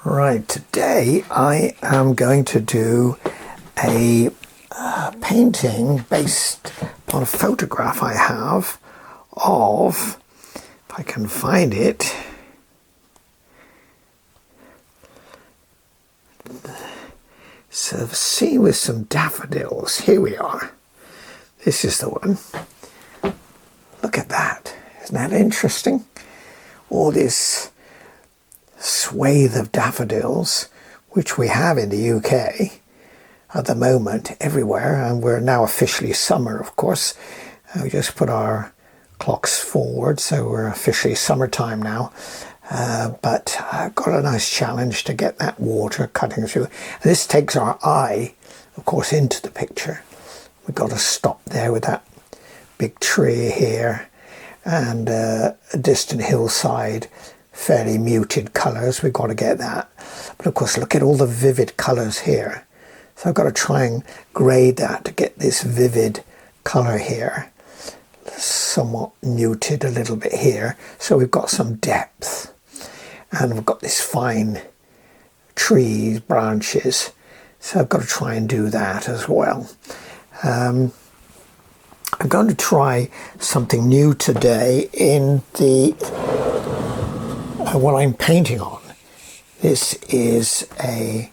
Right, today I am going to do a painting based on a photograph I have of, if I can find it, so a scene with some daffodils. Here we are. This is the one. Look at that. Isn't that interesting? All this swathe of daffodils, which we have in the UK at the moment everywhere, and we're now officially summer, of course. We just put our clocks forward, so we're officially summertime now. But I've got a nice challenge to get that water cutting through. This takes our eye, of course, into the picture. We've got to stop there with that big tree here and a distant hillside, fairly muted colours. We've got to get that. But of course, look at all the vivid colours here. So I've got to try and grade that to get this vivid colour here. Somewhat muted a little bit here. So we've got some depth. And we've got this fine trees, branches. So I've got to try and do that as well. I'm going to try something new today in the what I'm painting on. This is a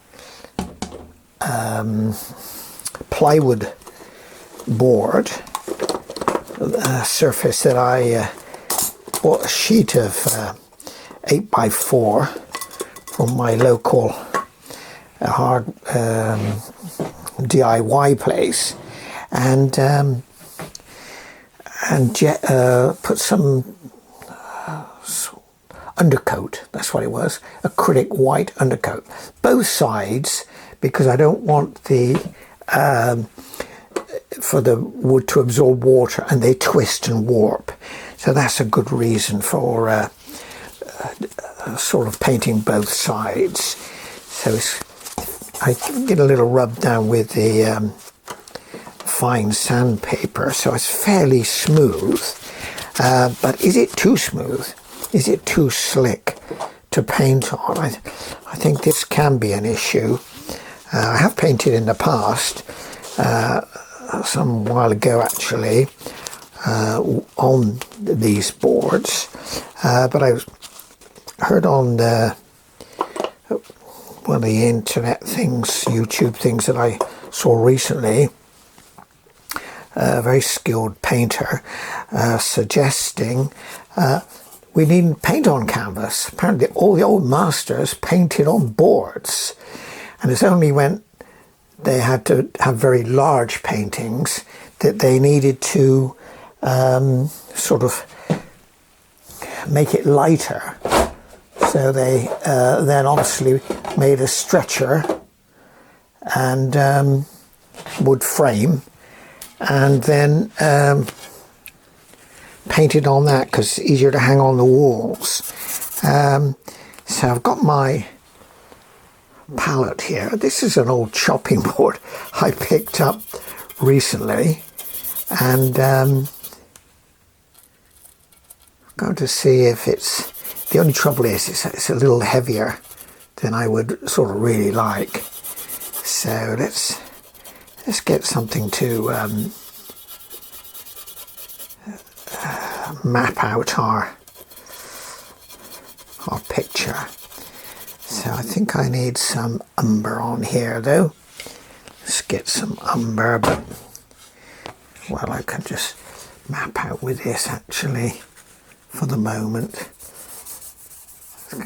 plywood board, a surface that I bought a sheet of 8x4 from my local hard DIY place, and put some undercoat, that's what it was, acrylic white undercoat. Both sides, because I don't want the for the wood to absorb water and they twist and warp. So that's a good reason for sort of painting both sides. So I get a little rub down with the fine sandpaper, so it's fairly smooth. But is it too smooth? Is it too slick to paint on? I think this can be an issue. I have painted in the past, some while ago actually, on these boards, but I heard on one of the internet things, YouTube things that I saw recently, a very skilled painter suggesting we needn't paint on canvas. Apparently all the old masters painted on boards, and it's only when they had to have very large paintings that they needed to sort of make it lighter. So they then obviously made a stretcher and wood frame, and then painted on that because it's easier to hang on the walls. So I've got my palette here. This is an old chopping board I picked up recently, and I'm going to see if it's, the only trouble is it's a little heavier than I would sort of really like. So let's get something to map out our picture. So I think I need some umber on here though. Let's get some umber, but well, I can just map out with this actually for the moment.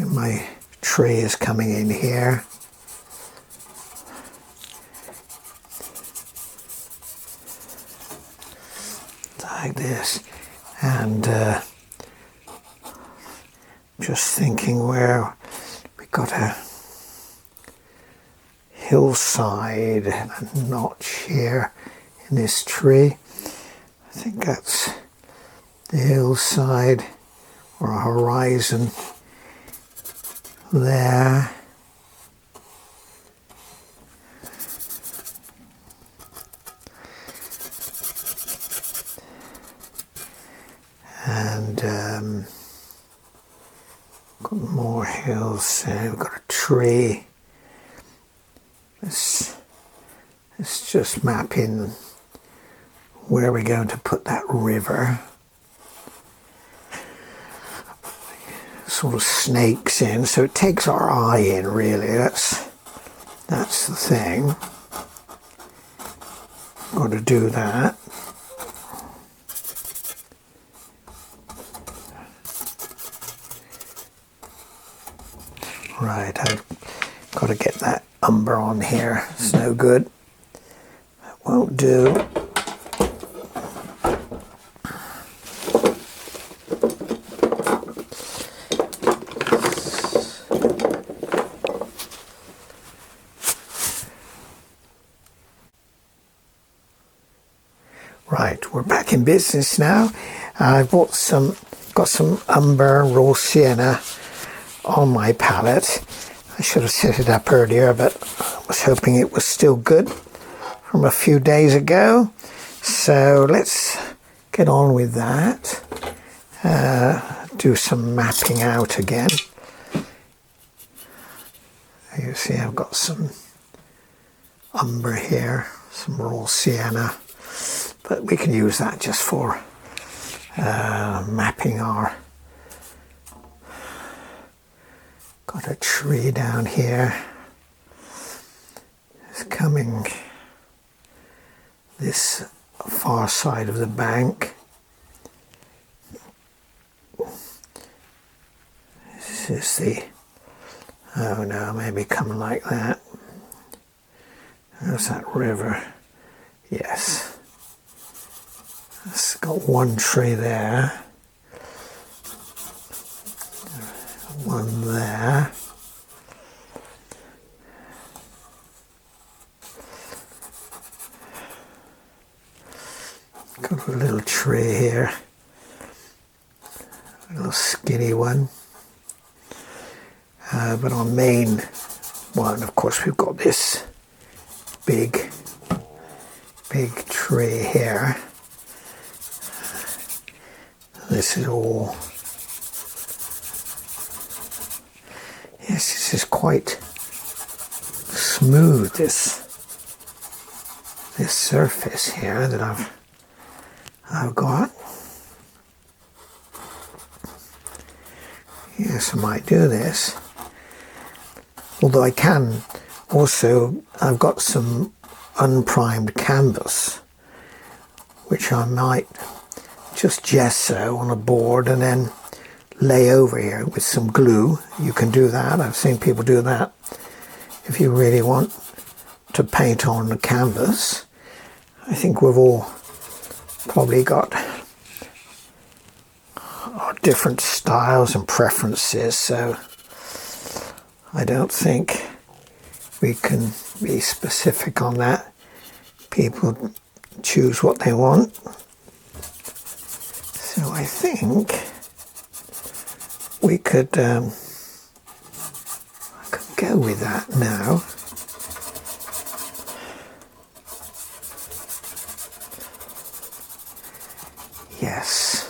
My tree is coming in here. Like this, and just thinking where we got a hillside and a notch here in this tree. I think that's the hillside or a horizon there. And Got more hills there. We've got a tree. Let's just map in where we're going to put that river. Sort of snakes in, so it takes our eye in, really. That's the thing. Got to do that. Right, I've got to get that umber on here. It's no good. That won't do. Right, we're back in business now. I got some umber raw sienna on my palette. I should have set it up earlier, but I was hoping it was still good from a few days ago. So let's get on with that. Do some mapping out again. You see I've got some umber here, some raw sienna. But we can use that just for mapping our... Got a tree down here. It's coming this far side of the bank. This is the... Oh no, maybe coming like that. There's that river. Yes. It's got one tree there, one there, got a little tree here, a little skinny one, but our main one, of course, we've got this big tree here. This is all, yes, this is quite smooth, this surface here that I've got. Yes, I might do this. Although I can also, I've got some unprimed canvas, which I might just gesso on a board and then lay over here with some glue. You can do that. I've seen people do that. If you really want to paint on the canvas, I think we've all probably got our different styles and preferences, so I don't think we can be specific on that. People choose what they want. So I think we could, I could go with that now. Yes.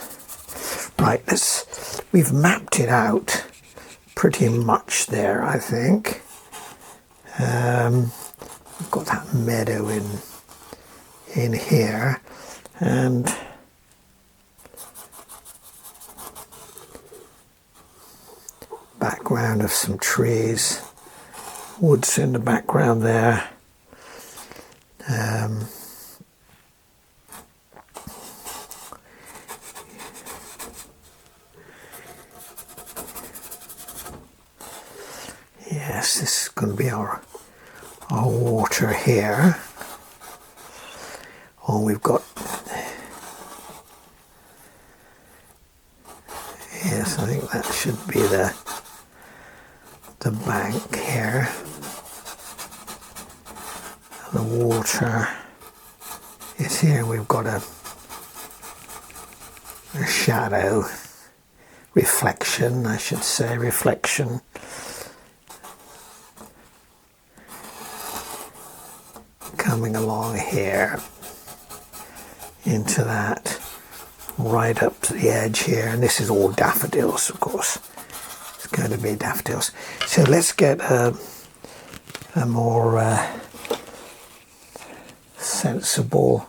Right, we've mapped it out pretty much there, I think. We've got that meadow in here, and background of some trees, woods in the background there. Yes, this is going to be our water here. Oh, we've got, yes, I think that should be the bank here. And the water is here. We've got a shadow, reflection, I should say, reflection. Coming along here into that, right up to the edge here, and this is all daffodils, of course. It's going to be daffodils. So let's get a more sensible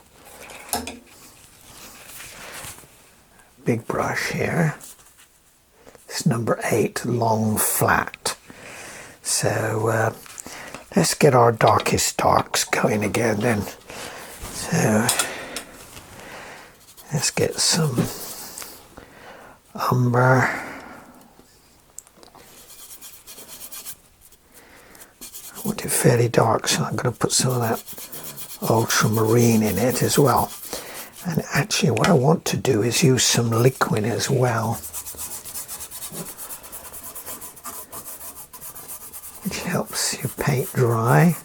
big brush here. It's number 8, long flat. So let's get our darkest darks going again then. So let's get some umber. I want it fairly dark, so I'm going to put some of that ultramarine in it as well. And actually what I want to do is use some liquid as well, which helps your paint dry,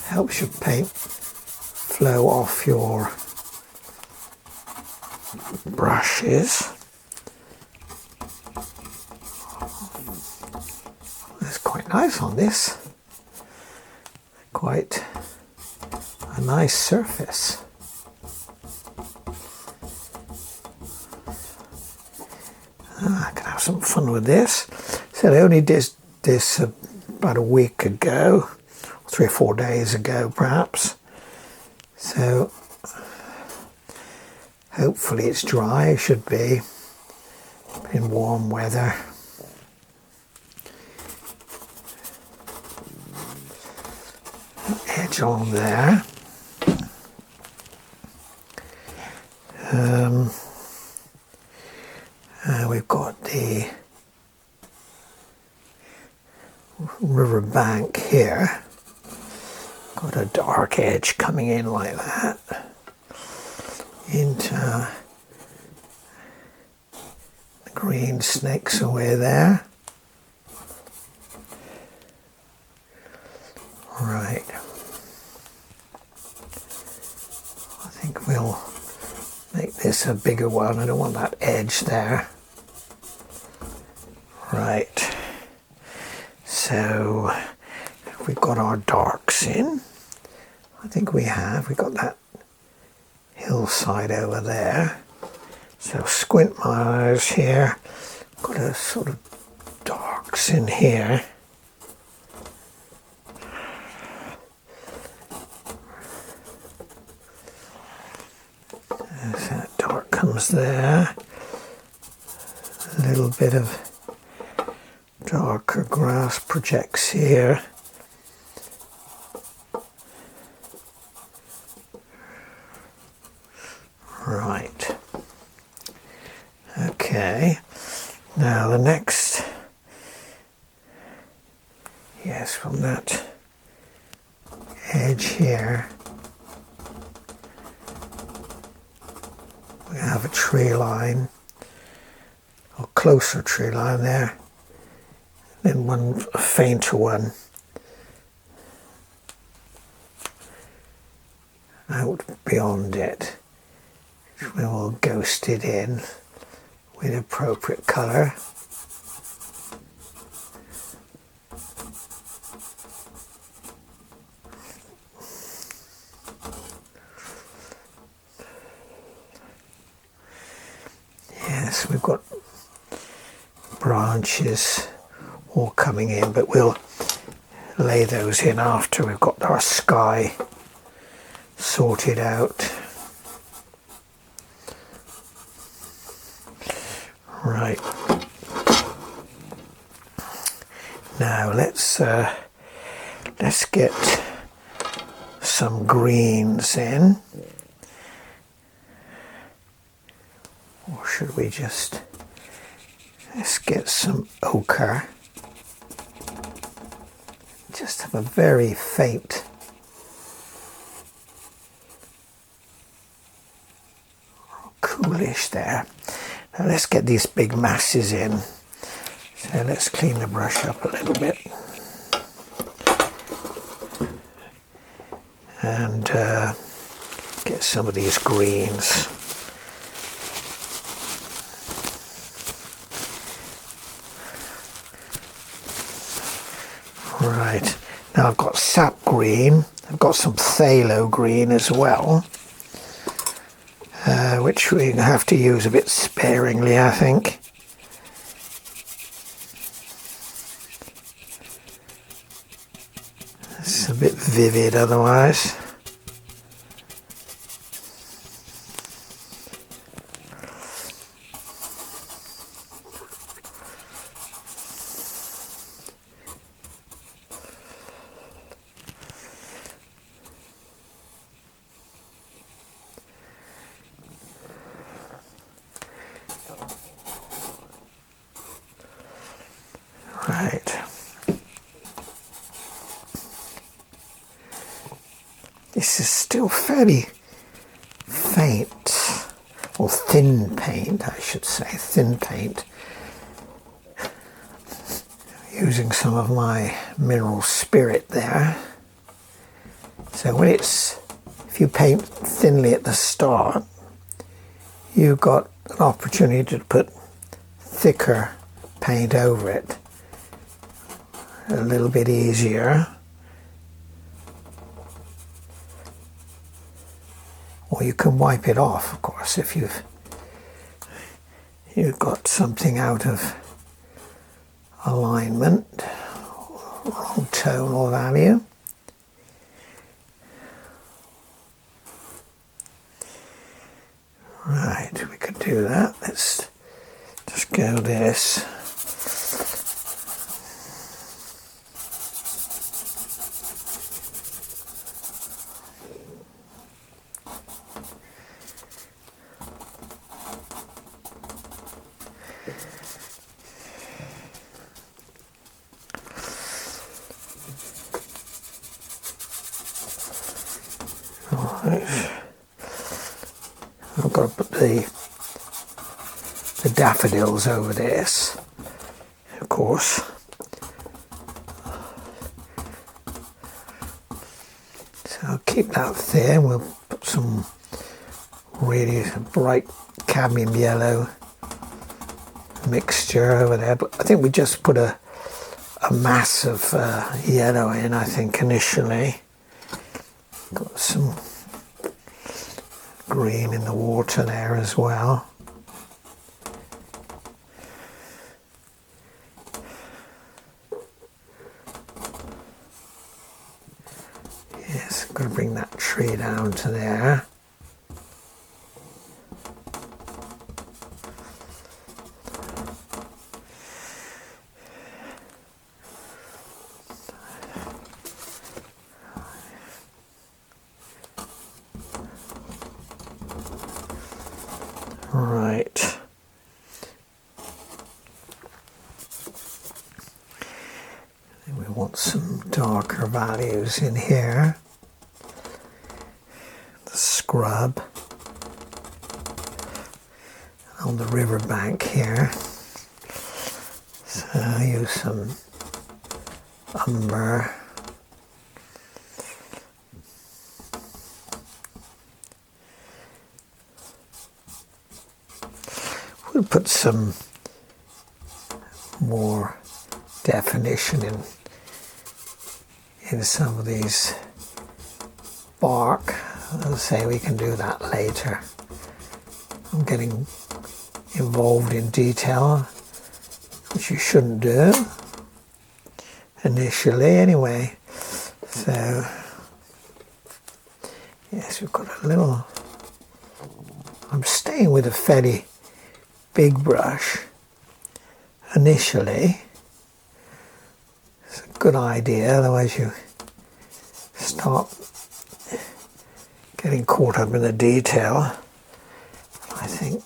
helps your paint flow off your brushes. That's quite nice on this, quite a nice surface. I can have some fun with this. So I only did this about a week ago, 3 or 4 days ago perhaps. So hopefully it's dry. It should be in warm weather. Edge on there. We've got the river bank here. Got a dark edge coming in like that into the green snakes away there. Right. I think we'll make this a bigger one. I don't want that edge there. Right. So we've got our darks in. I think we have. We've got that hillside over there. So squint my eyes here. Got a sort of darks in here. As that dark comes there. A little bit of darker grass projects here. Right. Okay. Now the next, yes, from that edge here, we have a tree line, or closer tree line there. Then one fainter one out beyond it, which we will ghost it in with appropriate colour. Yes, we've got branches all coming in, but we'll lay those in after we've got our sky sorted out. Right. Now let's get some greens in. Or should we just, let's get some ochre. Just have a very faint coolish there. Now let's get these big masses in. So let's clean the brush up a little bit. And get some of these greens. Right, now I've got sap green, I've got some phthalo green as well, which we have to use a bit sparingly, I think. bit vivid otherwise. Right. This is still fairly faint, or thin paint, I should say, thin paint. Using some of my mineral spirit there. So when if you paint thinly at the start, you've got an opportunity to put thicker paint over it. A little bit easier. Or you can wipe it off, of course, if you've got something out of alignment, wrong tone or value. Right, we could do that. Let's just go this. I've got to put the daffodils over this, of course. So I'll keep that there. We'll put some really bright cadmium yellow mixture over there. But I think we just put a mass of yellow in, I think, initially. Got some green in the water there as well. Yes, I'm going to bring that tree down to there. Right. And we want some darker values in here. The scrub on the riverbank here. So I'll use some umber. We'll put some more definition in some of these bark. I'll say we can do that later. I'm getting involved in detail, which you shouldn't do initially anyway. So yes, we've got a little, I'm staying with a fairly big brush initially. It's a good idea, otherwise you start getting caught up in the detail. I think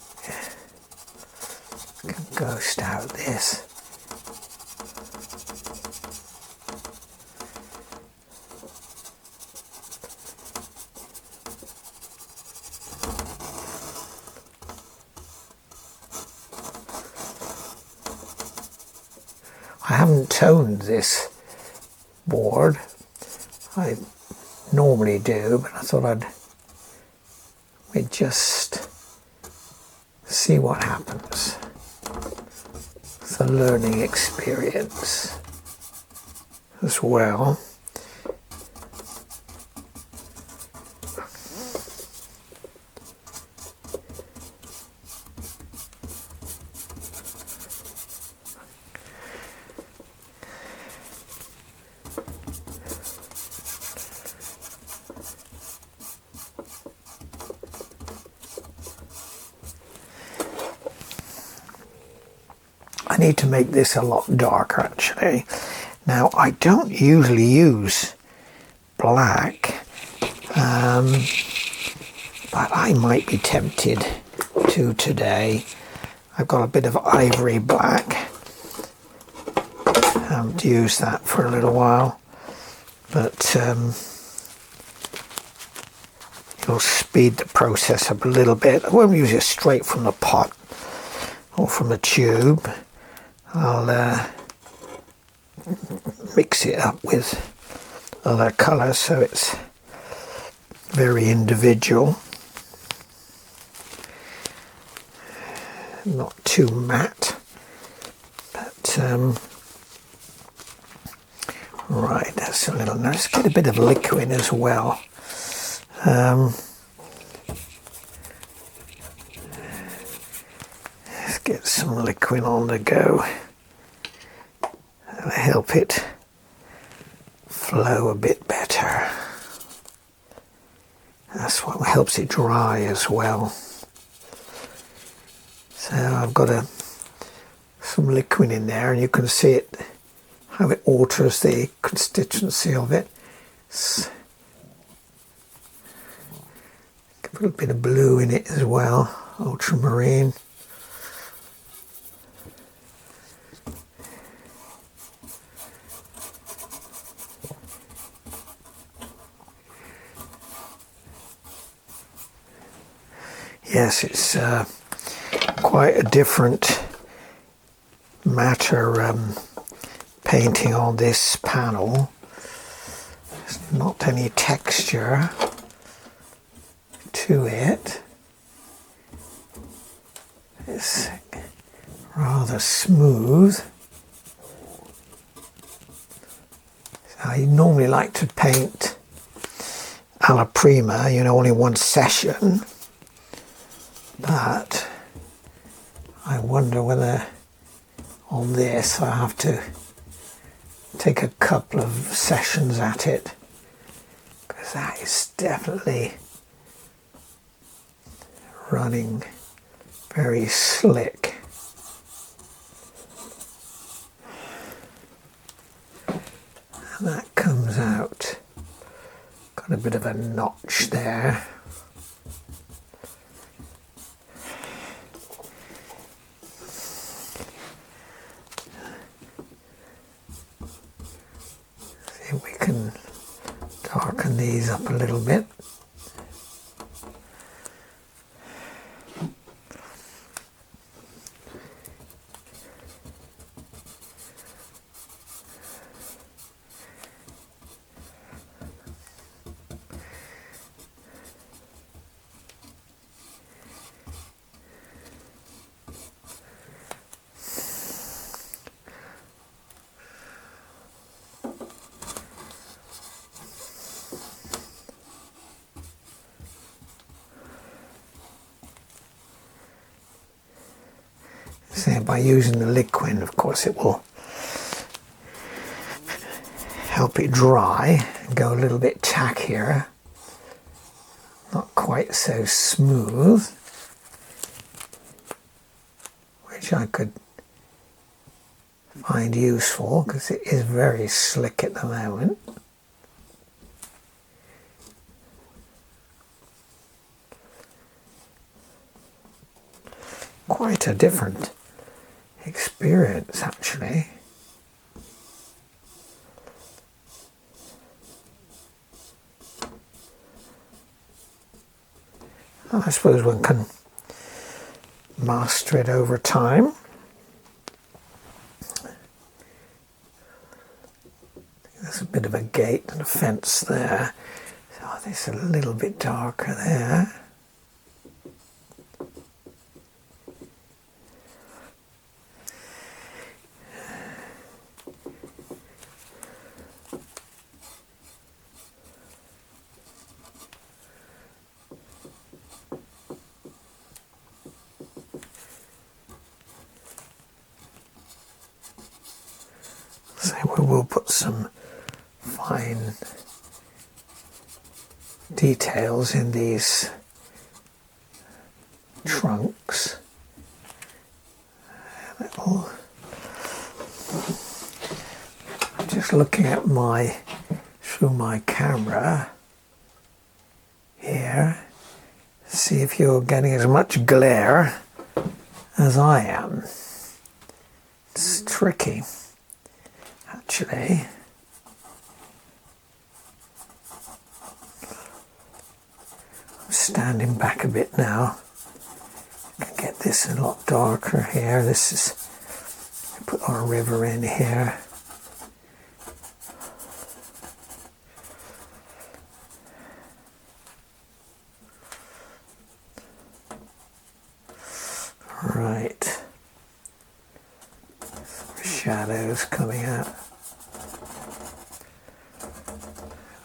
I can ghost out this. I haven't toned this board. I normally do, but I thought we'd just see what happens. It's a learning experience as well. I need to make this a lot darker actually. Now I don't usually use black, but I might be tempted to today. I've got a bit of ivory black. To use that for a little while, but it'll speed the process up a little bit. I won't use it straight from the pot or from a tube. I'll mix it up with other colours so it's very individual, not too matte, but right, that's a little nice. Get a bit of liquid as well. Let's get some liquid on the go. That'll help it flow a bit better. That's what helps it dry as well. So I've got some liquid in there, and you can see it, how it alters the constituency of it. A little bit of blue in it as well, ultramarine. Yes, it's quite a different matter painting on this panel. There's not any texture to it. It's rather smooth. I normally like to paint alla prima, only one session, but I wonder whether on this I have to take a couple of sessions at it, because that is definitely running very slick. And that comes out, got a bit of a notch there. See if we can darken these up a little bit. So by using the liquid, of course, it will help it dry and go a little bit tackier, not quite so smooth, which I could find useful because it is very slick at the moment. Quite a different experience, actually. I suppose one can master it over time. There's a bit of a gate and a fence there, so this is a little bit darker there. So we will put some fine details in these trunks. Little just looking at through my camera here, see if you're getting as much glare as I am. It's tricky, actually. I'm standing back a bit now. I can get this a lot darker here. This is, put our river in here. Right. Shadows coming out.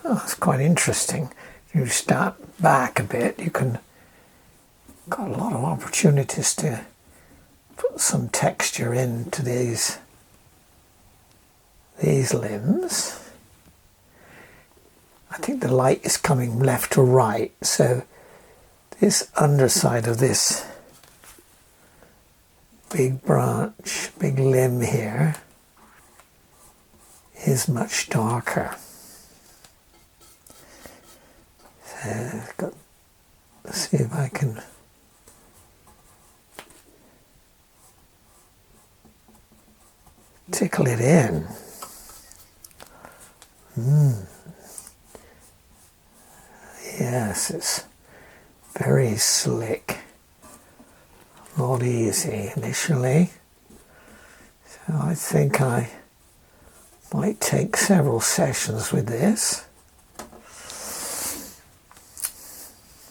Oh, it's quite interesting. You start back a bit, you can got a lot of opportunities to put some texture into these limbs. I think the light is coming left to right, so this underside of this big branch, big limb here is much darker. So let's see if I can tickle it in. Yes, it's very slick. Not easy initially. So I think I might take several sessions with this.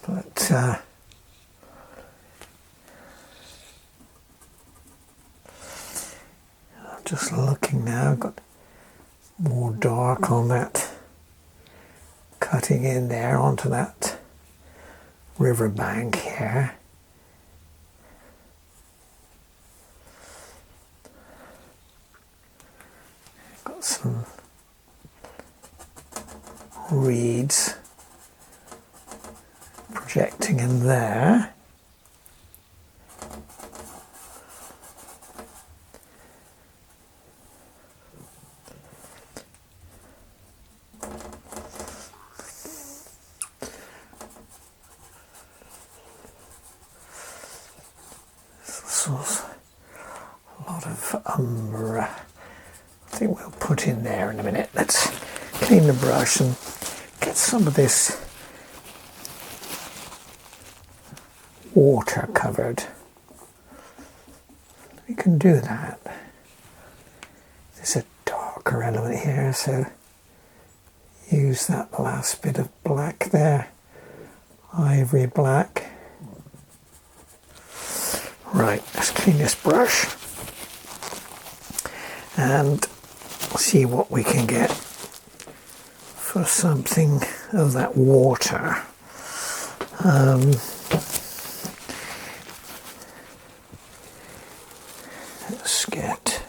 But I'm just looking now, I've got more dark on that, cutting in there onto that riverbank here. Got some reeds projecting in there. A lot of umber. I think we'll put in there in a minute. Let's clean the brush and get some of this water covered. We can do that. There's a darker element here, so use that last bit of black there, ivory black. Right, let's clean this brush and see what we can get for something of that water. Let's get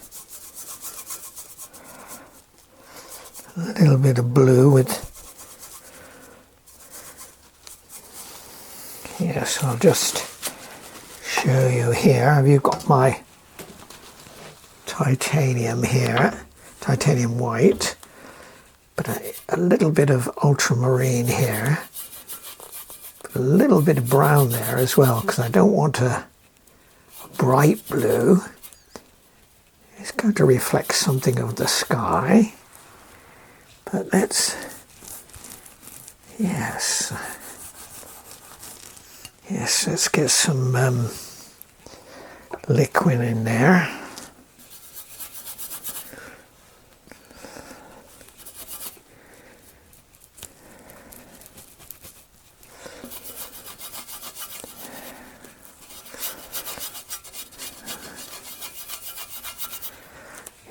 a little bit of blue with, yes, I'll just show you here. Have you got my titanium here, titanium white, but a little bit of ultramarine here, but a little bit of brown there as well, because I don't want a bright blue. It's going to reflect something of the sky, but let's, yes, let's get some liquid in there.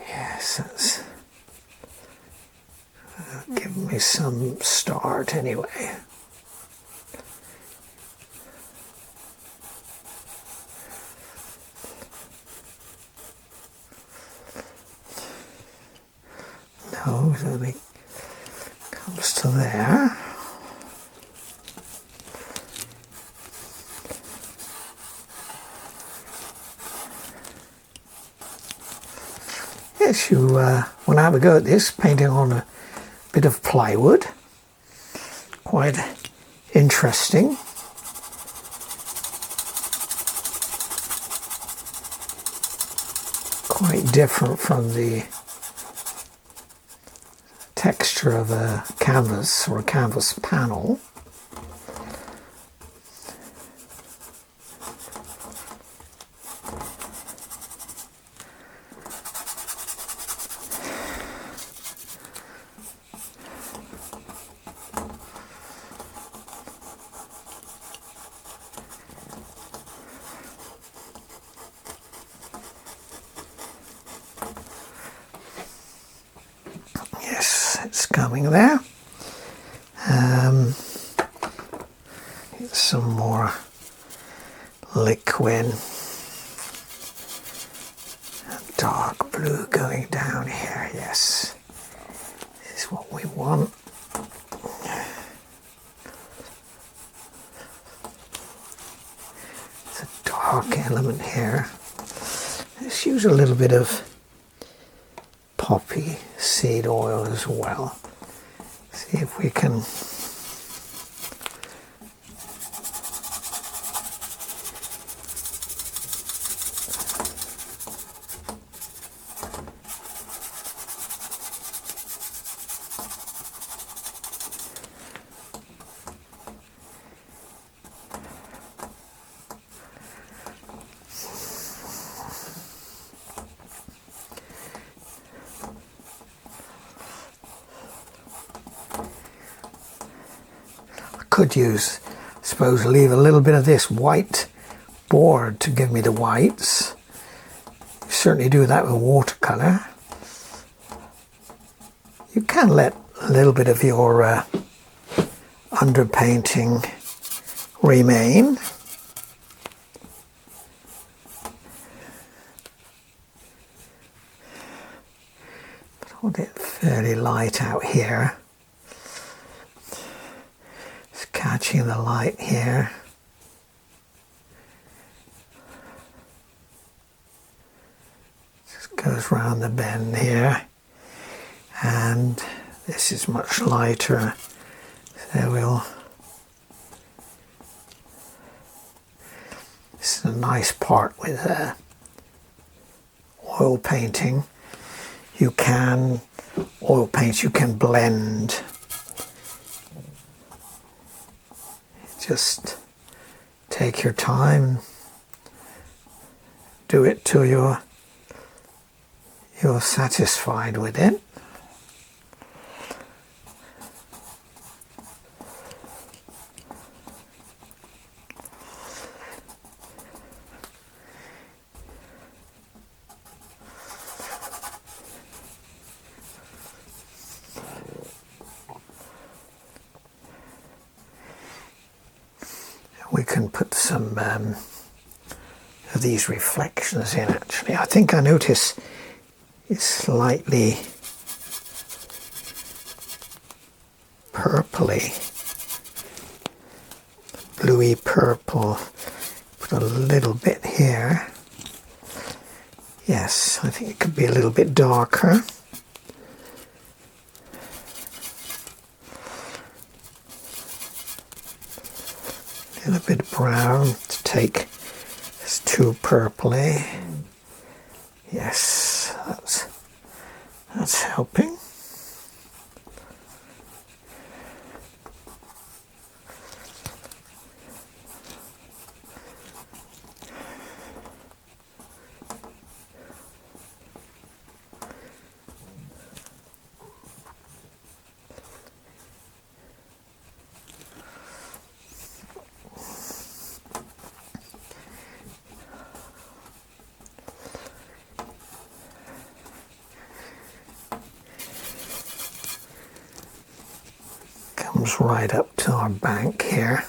Yes, that's give me some start anyway. No, it only comes to there. Yes, you want to have a go at this, painting on a bit of plywood. Quite interesting. Quite different from the texture of a canvas or a canvas panel. Yes, it's coming there. Some more liquid. Dark blue going down here, yes. This is what we want. It's a dark element here. Let's use a little bit of poppy seed oil as well. See if we can use, I suppose, leave a little bit of this white board to give me the whites. You certainly do that with watercolor. You can let a little bit of your underpainting remain. But hold it fairly light out here. Catching the light here. Just goes round the bend here, and this is much lighter, so we'll. This is a nice part with oil painting. You can oil paint. You can blend. Just take your time, do it till you're satisfied with it. We can put some of these reflections in actually. I think I notice it's slightly purpley, bluey purple. Put a little bit here. Yes, I think it could be a little bit darker. A little bit brown to take. It's too purpley. Yes, that's helping. Comes right up to our bank here.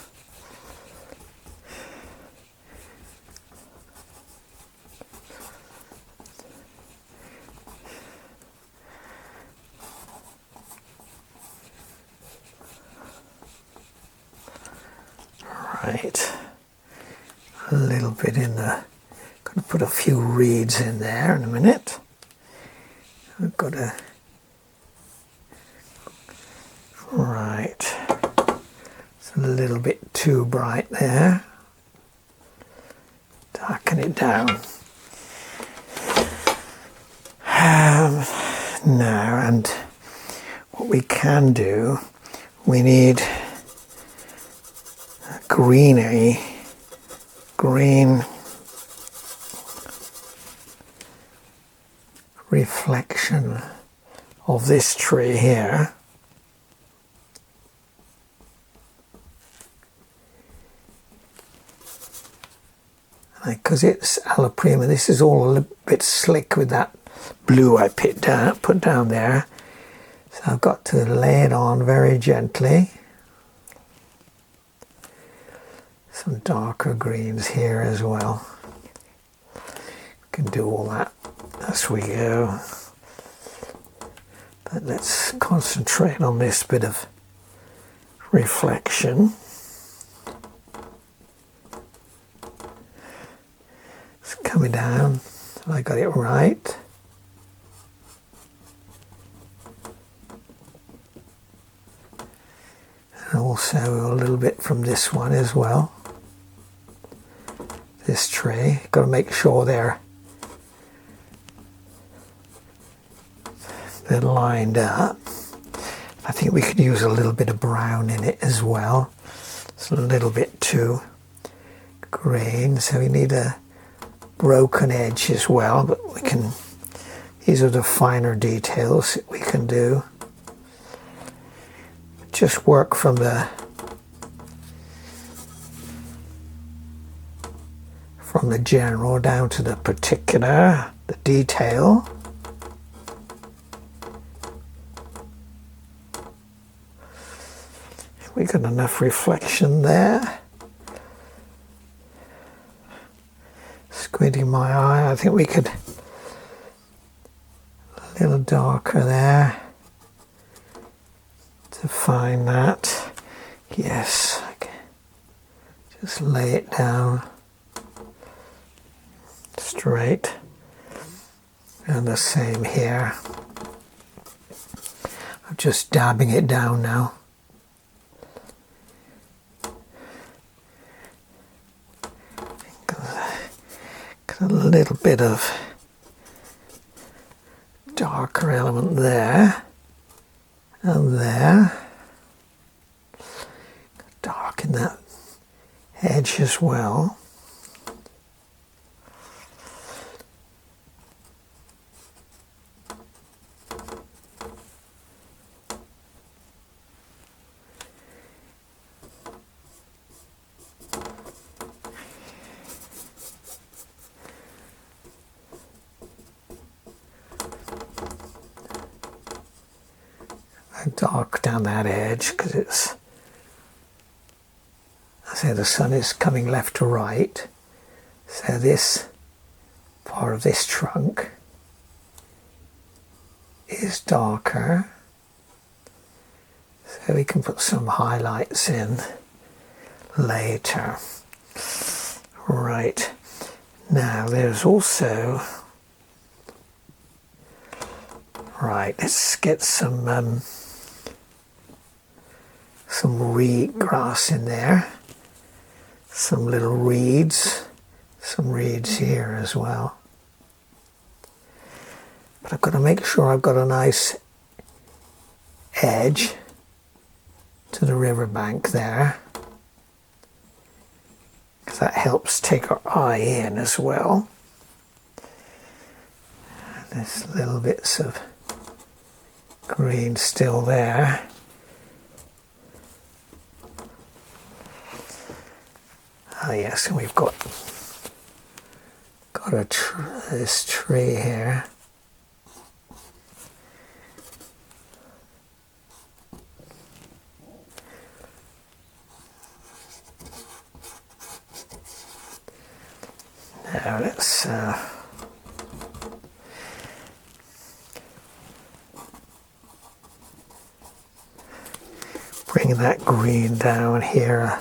Right, a little bit in the, going to put a few reeds in there in a minute. I've got to, right, it's a little bit too bright there. Darken it down. Now, and what we can do, we need green reflection of this tree here. Because it's alla prima, this is all a little bit slick with that blue I put down there. So I've got to lay it on very gently. Some darker greens here as well. Can do all that as we go. But let's concentrate on this bit of reflection. It's coming down. I got it right. And also a little bit from this one as well. This tree. Got to make sure they're lined up. I think we could use a little bit of brown in it as well. It's a little bit too green, so we need a broken edge as well, but we can, these are the finer details that we can do. Just work from the general down to the particular, the detail. We got enough reflection there. Squinting my eye, I think we could a little darker there to find that. Yes, just lay it down straight, and the same here. I'm just dabbing it down now. Got a little bit of darker element there and there. Darken that edge as well. Dark down that edge because it's, I say the sun is coming left to right, so this part of this trunk is darker, so we can put some highlights in later. Right, now there's also, right, let's get some reed grass in there, some little reeds, some reeds here as well. But I've got to make sure I've got a nice edge to the riverbank there, because that helps take our eye in as well. And there's little bits of green still there. Ah yes, and we've got this tree here. Now let's bring that green down here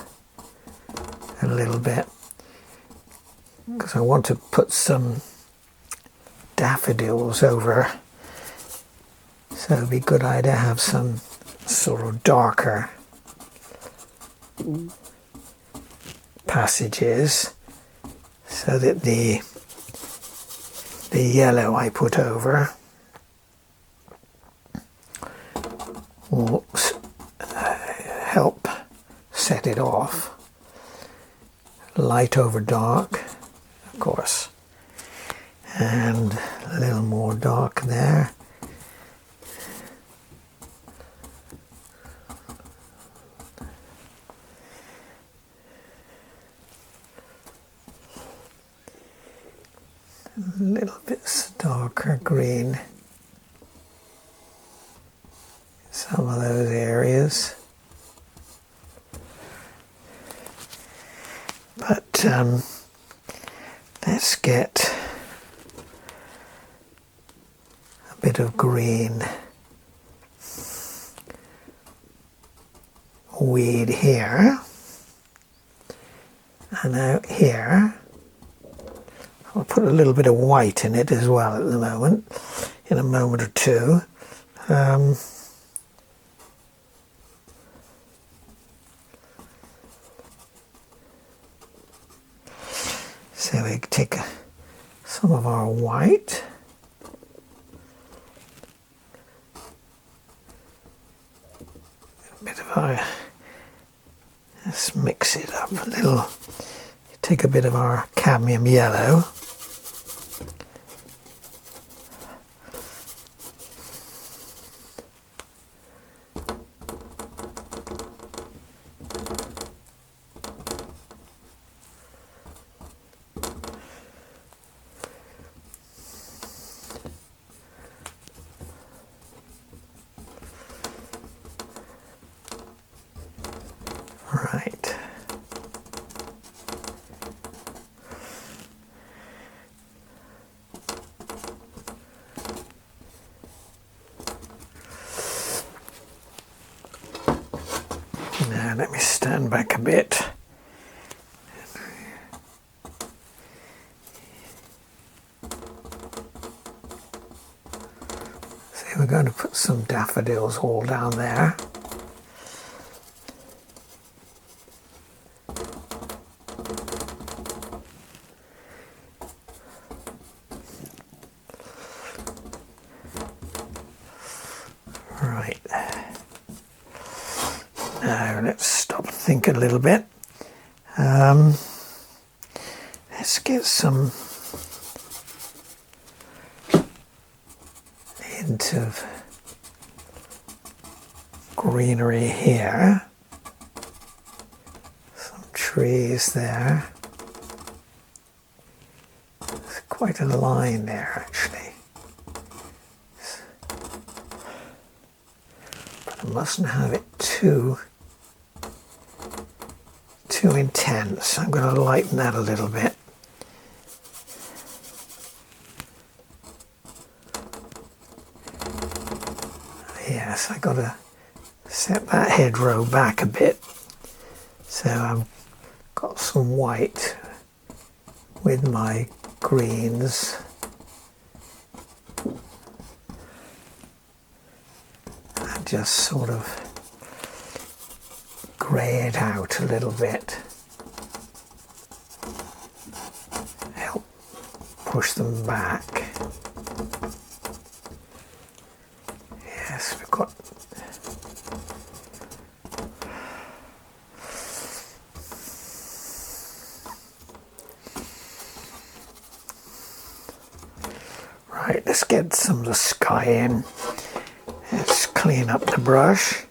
a little bit, because I want to put some daffodils over So it'd be a good idea to have some sort of darker passages so that the yellow I put over will help set it off. Light over dark, of course, and a little more dark there. Little bits darker green, some of those areas, but let's get a bit of green weed here, and out here. I'll put a little bit of white in it as well at the moment, in a moment or two. So we take some of our white, a bit of our, let's mix it up a little, take a bit of our cadmium yellow, right. Now let me stand back a bit. So we're going to put some daffodils all down there. Right. Now let's stop and think a little bit. Let's get some hint of greenery here. Some trees there. There's quite a line there actually. But I mustn't have it too intense. I'm going to lighten that a little bit. Yes, I got to set that hedgerow back a bit. So I've got some white with my greens. And just sort of grey it out a little bit. Help push them back. Yes, we've got right, let's get some of the sky in. Let's clean up the brush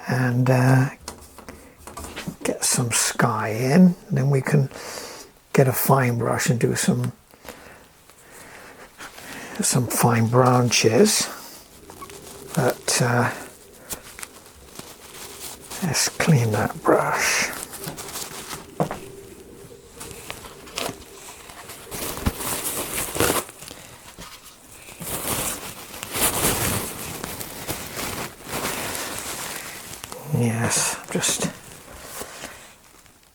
and get some sky in, and then we can get a fine brush and do some fine branches. But let's clean that brush. Yes, I'm just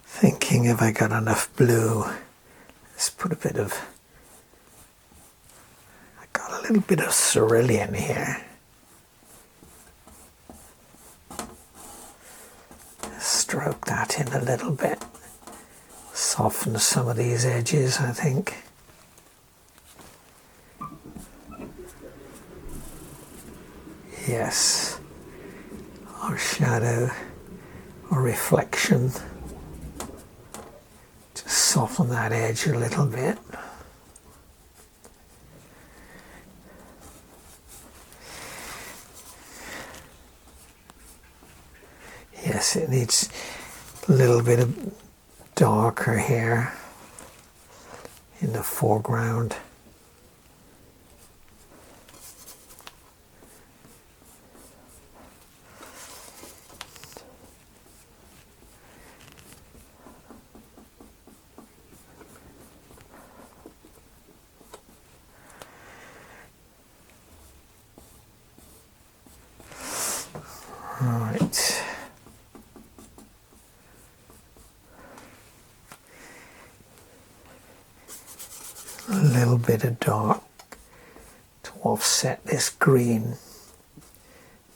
thinking if I got enough blue. Let's put a bit of, I got a little bit of cerulean here. stroke that in a little bit. Soften some of these edges, I think. Yes, our shadow or reflection. Just soften that edge a little bit. Yes, it needs a little bit of darker here in the foreground. Right. A little bit of dark to offset this green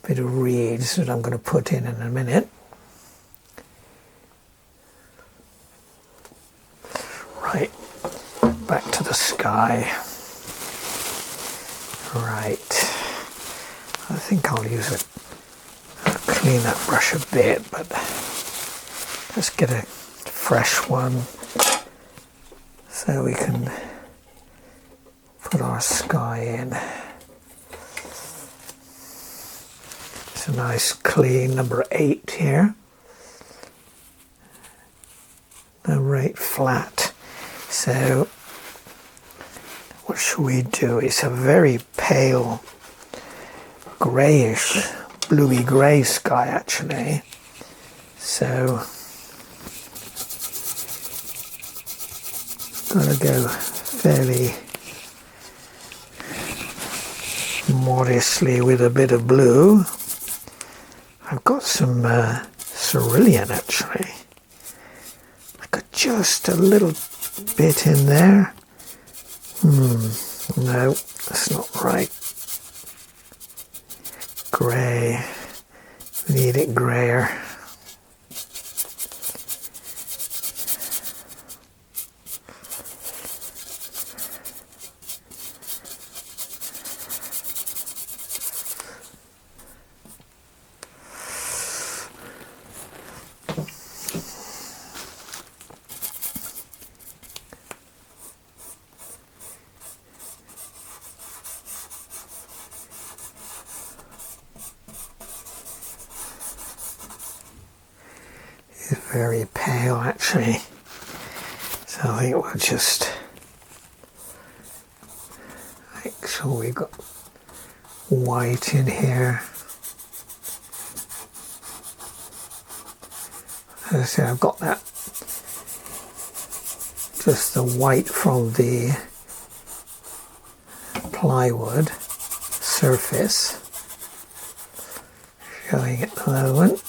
bit of reeds that I'm going to put in a minute. Right, back to the sky. Right, I think I'll use I'll clean that brush a bit, but let's get a fresh one so we can put our sky in. It's a nice clean number 8 here. Number 8 flat. So what should we do? It's a very pale greyish, bluey grey sky actually. So gotta go fairly modestly with a bit of blue. I've got some cerulean actually. I got just a little bit in there. No, that's not right. Grey. We need it greyer. It's very pale actually, so I think we'll just make sure we've got white in here. As I say, I've got that, just the white from the plywood surface showing at the moment.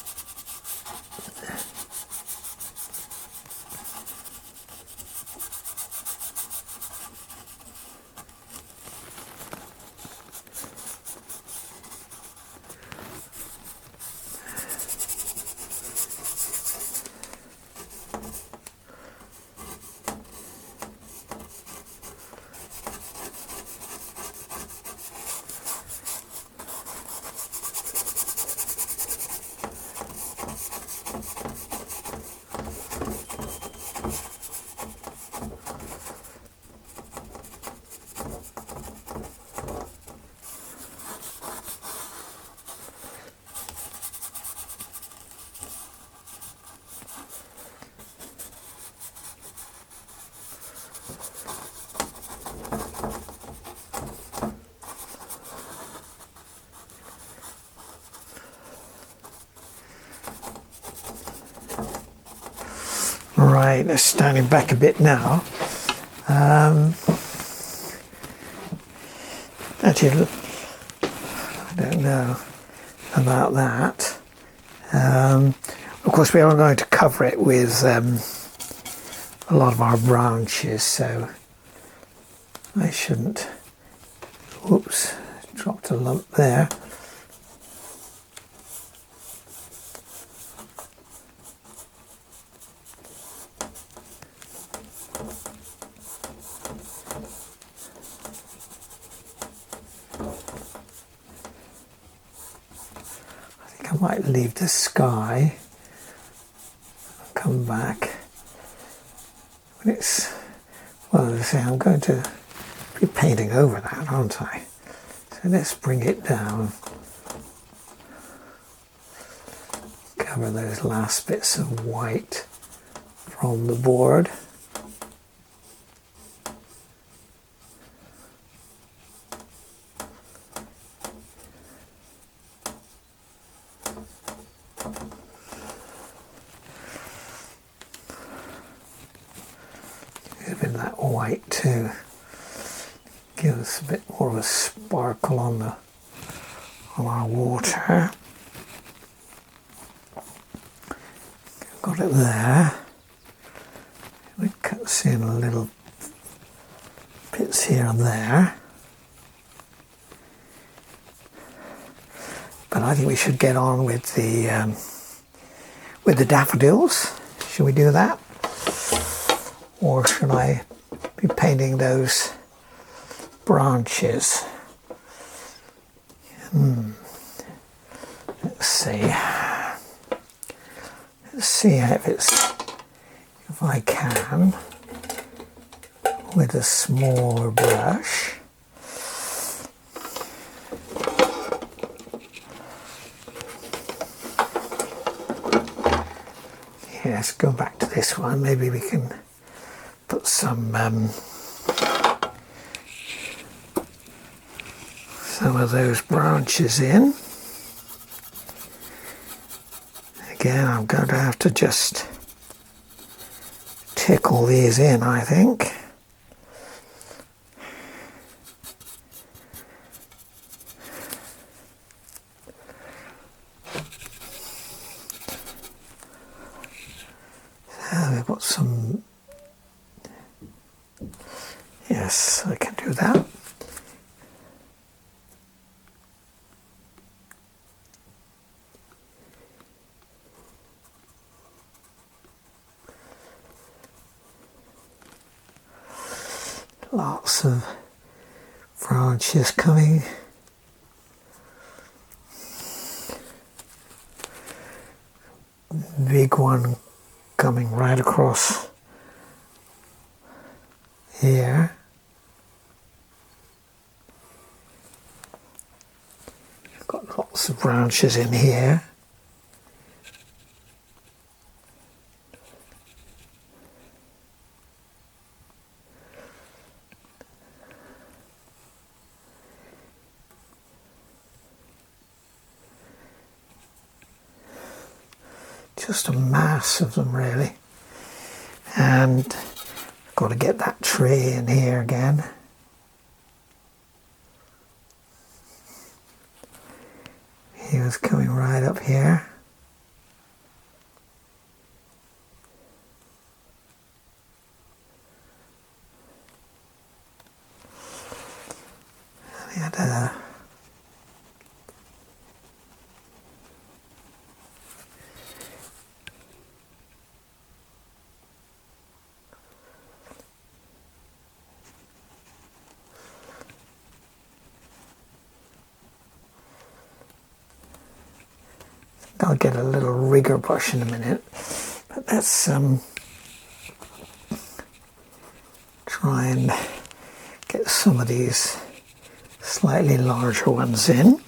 Right, let's stand it back a bit now. Actually, I don't know about that. Of course, we are going to cover it with a lot of our branches, so I shouldn't. Whoops, dropped a lump there. think I might leave the sky, come back when it's, well, as I say, I'm going to be painting over that, aren't I? So let's bring it down, cover those last bits of white from the board. Even that white to give us a bit more of a sparkle on our water. Got it there. We cut in a little bits here and there. But I think we should get on with the daffodils. Should we do that? Or should I be painting those branches? Let's see. Let's see if I can, with a smaller brush. Yeah, let's go back to this one. Maybe we can put some of those branches in. Again, I'm going to have to just tickle these in, I think. So we've got some. Yes, I can do that. Lots of branches coming. Big one coming right across here. Got lots of branches in here. Just a mass of them, really. And I've got to get that tree in here again. He was coming right up here. And he had a I'll get a little rigger brush in a minute, but let's try and get some of these slightly larger ones in.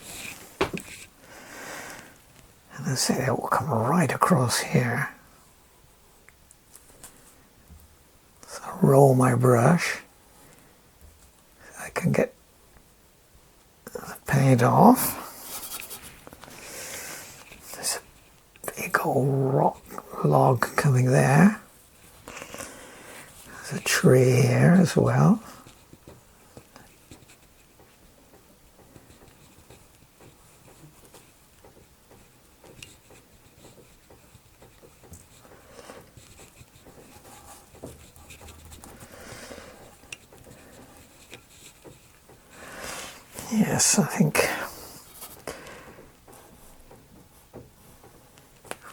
And I say that will come right across here. So I'll roll my brush so I can get the paint off. Big old rock log coming there. There's a tree here as well. Yes, I think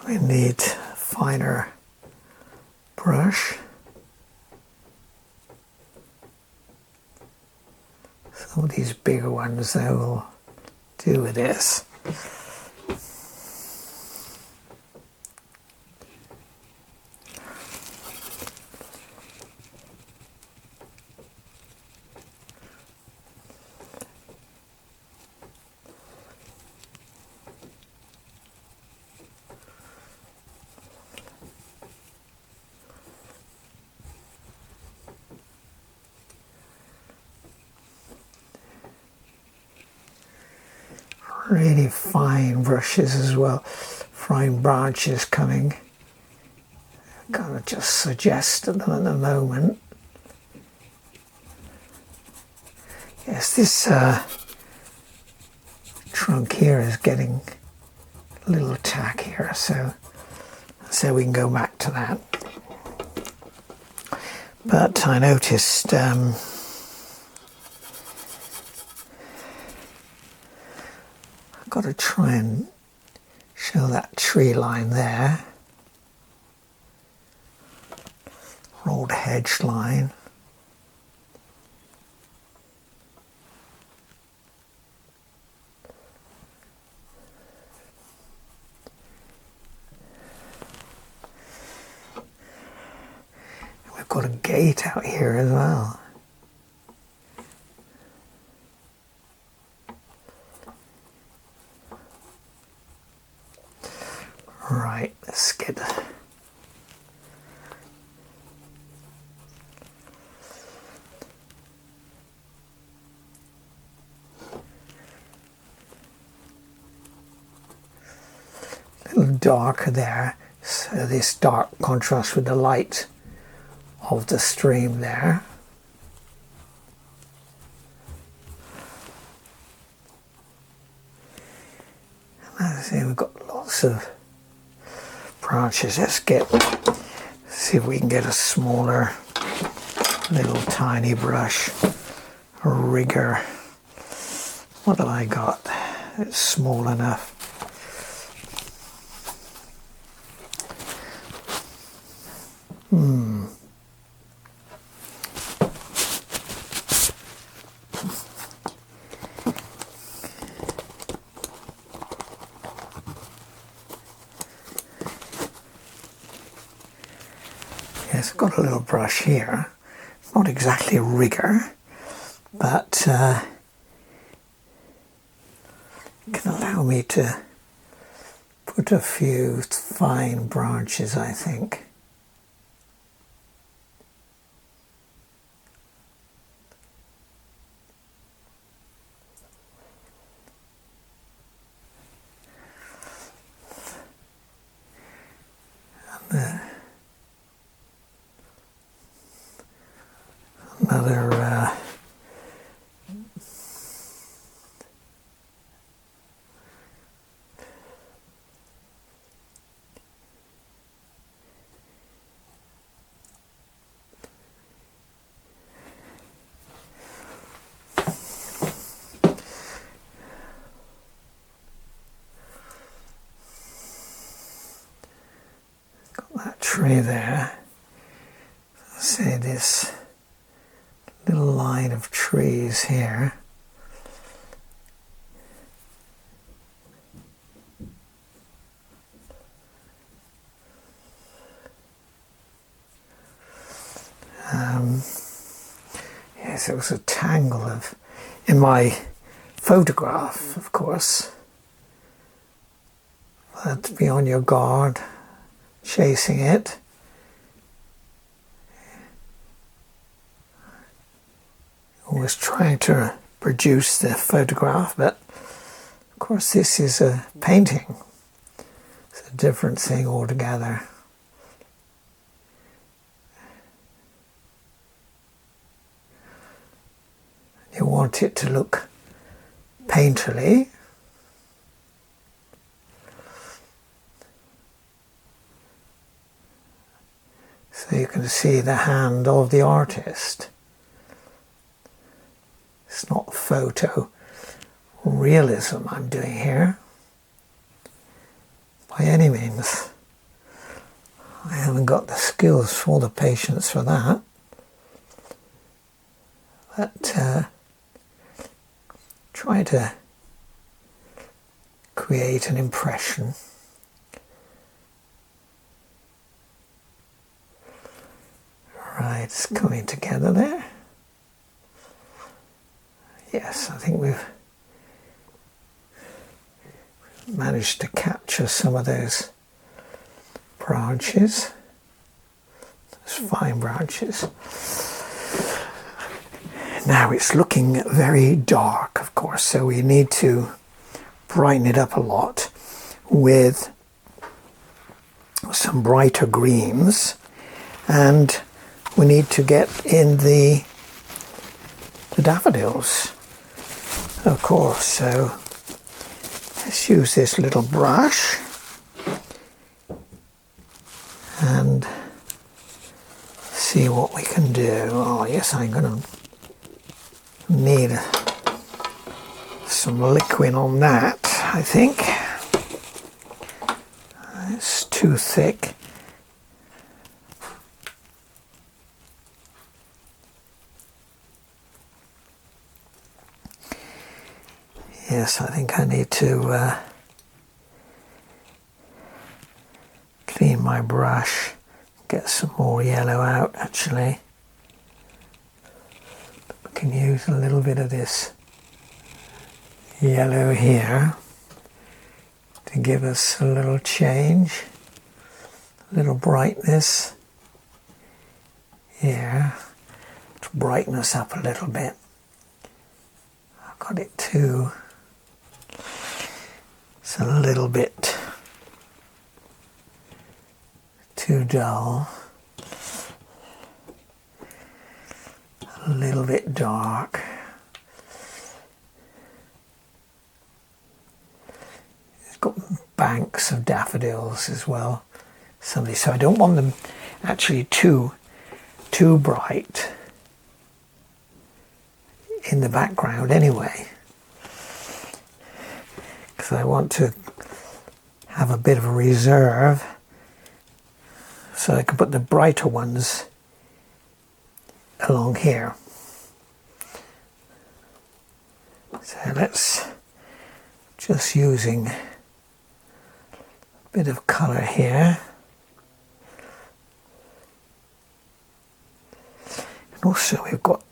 we need a finer brush. Some of these bigger ones I will do with this. really fine brushes as well, fine branches coming. Kind of just suggested them at the moment. Yes, this trunk here is getting a little tackier, so we can go back to that. But I noticed I've got to try and show that tree line there, old hedge line. We've got a gate out here as well. Right, let's get a little darker there, so this dark contrasts with the light of the stream there. And as I say, we've got lots of branches. Let's see if we can get a smaller, little tiny brush, a rigger. What have I got? It's small enough. Yes, I've got a little brush here. It's not exactly a rigger, but can allow me to put a few fine branches, I think. And another got that tree there. Say this little line of trees here. Yes, it was a tangle of, in my photograph, of course, but be on your guard, chasing it. Always trying to produce the photograph, but of course this is a painting. It's a different thing altogether. You want it to look painterly. So you can see the hand of the artist. It's not photo realism I'm doing here, by any means. I haven't got the skills or the patience for that. But try to create an impression. Right, it's coming together there. Yes, I think we've managed to capture some of those branches, those fine branches. Now it's looking very dark, of course, so we need to brighten it up a lot with some brighter greens, and we need to get in the daffodils, of course. So let's use this little brush and see what we can do. Oh yes, I'm going to need some liquid on that, I think. It's too thick. Yes, I think I need to clean my brush, get some more yellow out actually. We can use a little bit of this yellow here to give us a little change, a little brightness here to brighten us up a little bit. I've got it too. It's a little bit too dull, a little bit dark. It's got banks of daffodils as well. So I don't want them actually too bright in the background anyway, because I want to have a bit of a reserve so I can put the brighter ones along here. So let's just using a bit of colour here. And also we've got,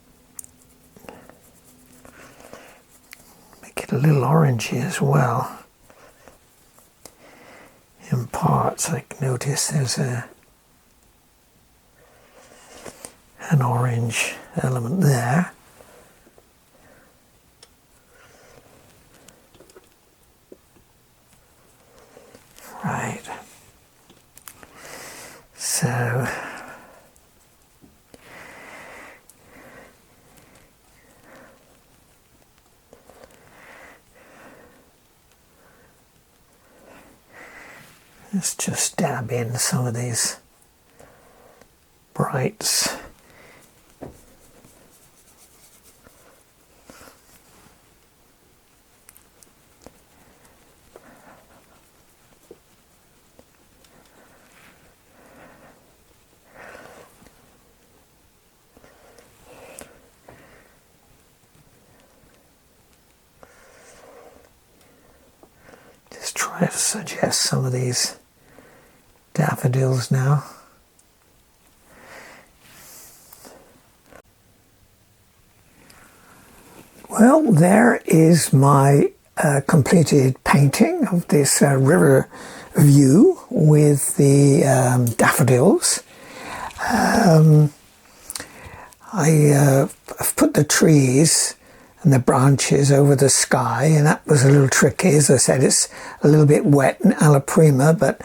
make it a little orangey as well. In parts I notice there's an orange element there. Right. So let's just dab in some of these brights. Try to suggest some of these daffodils now. Well, there is my completed painting of this river view with the daffodils. I've put the trees and the branches over the sky, and that was a little tricky. As I said, it's a little bit wet and alla prima, but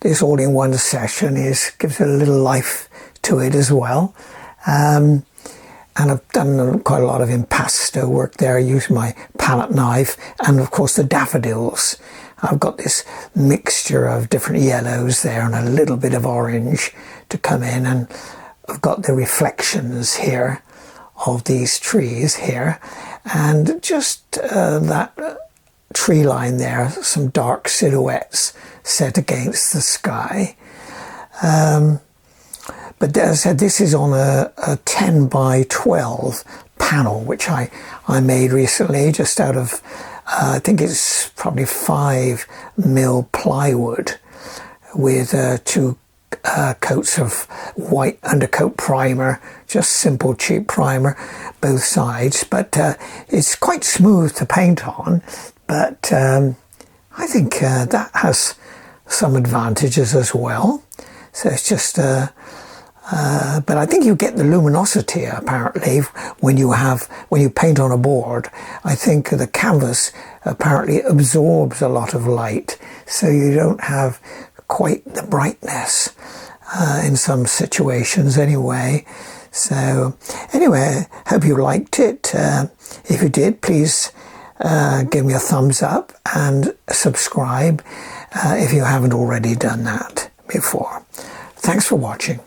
this all in one session gives it a little life to it as well. And I've done quite a lot of impasto work there. I used my palette knife, and of course the daffodils. I've got this mixture of different yellows there and a little bit of orange to come in, and I've got the reflections here of these trees here, and just that tree line there, some dark silhouettes set against the sky. But as I said, this is on a 10 by 12 panel, which I made recently just out of, I think it's probably 5mm plywood with 2 coats of white undercoat primer, just simple cheap primer both sides, but it's quite smooth to paint on, but I think that has some advantages as well. So it's just but I think you get the luminosity apparently when you paint on a board. I think the canvas apparently absorbs a lot of light, so you don't have quite the brightness in some situations anyway. So anyway, hope you liked it. If you did, please give me a thumbs up and subscribe if you haven't already done that before. Thanks for watching.